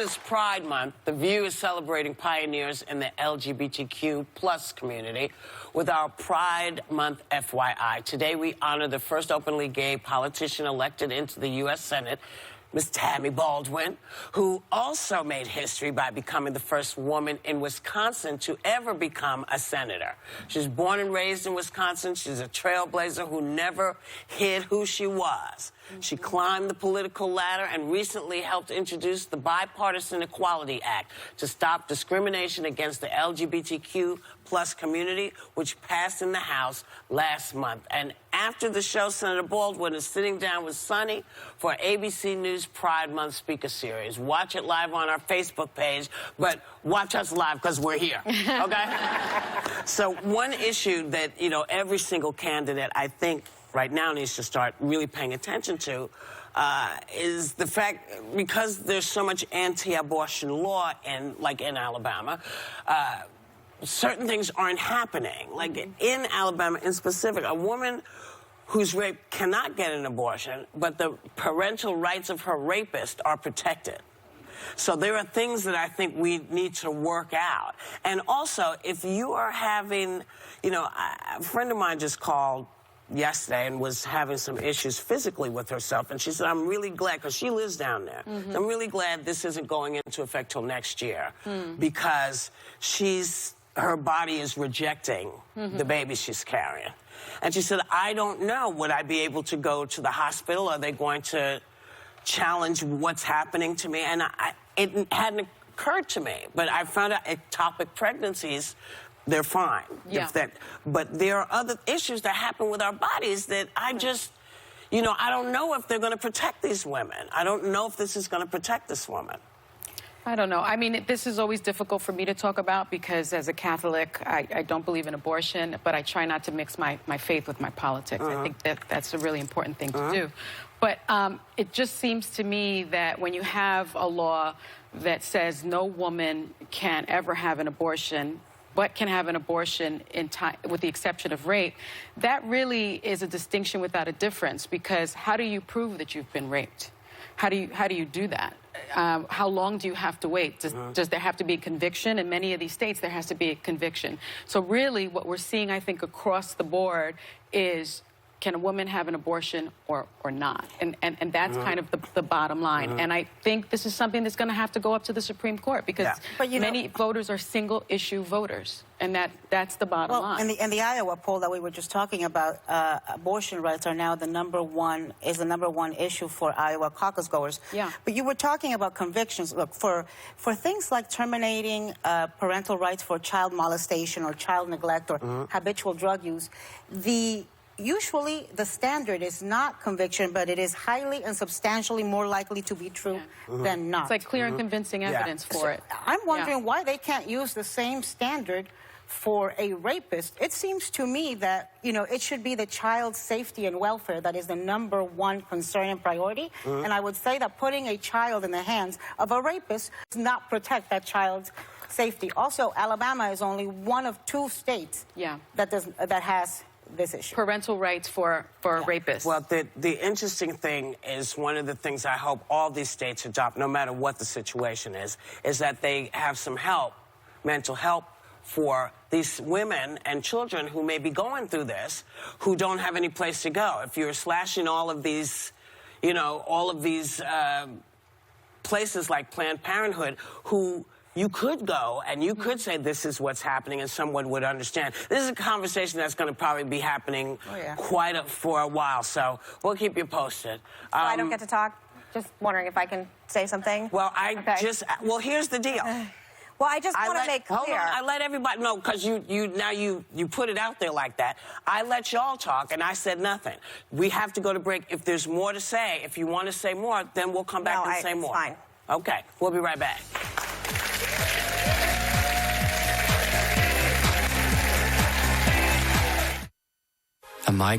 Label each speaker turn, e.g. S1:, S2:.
S1: This Pride Month, The View is celebrating pioneers in the LGBTQ plus community with our Pride Month FYI. Today we honor the first openly gay politician elected into the U.S. Senate, Ms. Tammy Baldwin, who also made history by becoming the first woman in Wisconsin to ever become a senator. She's born and raised in Wisconsin. She's a trailblazer who never hid who she was. She climbed the political ladder and recently helped introduce the Bipartisan Equality Act to stop discrimination against the LGBTQ plus community, which passed in the House last month. And after the show, Senator Baldwin is sitting down with Sunny for ABC News Pride Month Speaker Series. Watch it live on our Facebook page, but watch us live because we're here, okay? So one issue that, every single candidate, I think, right now needs to start really paying attention to is the fact, because there's so much anti-abortion law in Alabama, certain things aren't happening. Like in Alabama in specific, a woman who's raped cannot get an abortion, but the parental rights of her rapist are protected. So there are things that I think we need to work out. And also, if you are having, a friend of mine just called yesterday and was having some issues physically with herself, and she said, I'm really glad, because she lives down there, I'm really glad this isn't going into effect till next year, because her body is rejecting the baby she's carrying. And she said, I don't know, would I be able to go to the hospital? Are they going to challenge what's happening to me? And it hadn't occurred to me, but I found out ectopic pregnancies, they're fine.
S2: Yeah.
S1: But there are other issues that happen with our bodies that I just, I don't know if they're going to protect these women. I don't know if this is going to protect this woman.
S2: I don't know. I mean, this is always difficult for me to talk about because as a Catholic, I don't believe in abortion, but I try not to mix my faith with my politics. I think that's a really important thing to do. But it just seems to me that when you have a law that says no woman can ever have an abortion, but can have an abortion with the exception of rape, that really is a distinction without a difference, because how do you prove that you've been raped? How do you do that? How long do you have to wait? Does there have to be a conviction? In many of these states, there has to be a conviction. So really what we're seeing, I think, across the board is, can a woman have an abortion or not? And that's kind of the bottom line. And I think this is something that's going to have to go up to the Supreme Court, because many voters are single-issue voters, and that's the bottom line.
S3: In the Iowa poll that we were just talking about, abortion rights are now the number one issue for Iowa caucus goers.
S2: Yeah.
S3: But you were talking about convictions. Look, for things like terminating parental rights for child molestation or child neglect or habitual drug use, usually the standard is not conviction, but it is highly and substantially more likely to be true than not.
S2: It's like clear and convincing evidence for it.
S3: I'm wondering why they can't use the same standard for a rapist. It seems to me that, it should be the child's safety and welfare that is the #1 concern and priority. And I would say that putting a child in the hands of a rapist does not protect that child's safety. Also, Alabama is only one of 2 states that has this issue.
S2: Parental rights for rapists.
S1: Well, the interesting thing is, one of the things I hope all these states adopt, no matter what the situation is that they have some help, mental help, for these women and children who may be going through this, who don't have any place to go. If you're slashing all of these, places like Planned Parenthood, who you could go and you could say this is what's happening and someone would understand. This is a conversation that's going to probably be happening for a while, so we'll keep you posted.
S4: I don't get to talk? Just wondering if I can say something?
S1: Well, well, here's the deal.
S4: Well, I just want to make clear.
S1: Hold on, I let everybody know, because you put it out there like that. I let y'all talk, and I said nothing. We have to go to break. If there's more to say, if you want to say more, then we'll come back and say more.
S4: Fine.
S1: Okay, we'll be right back.
S5: A migraine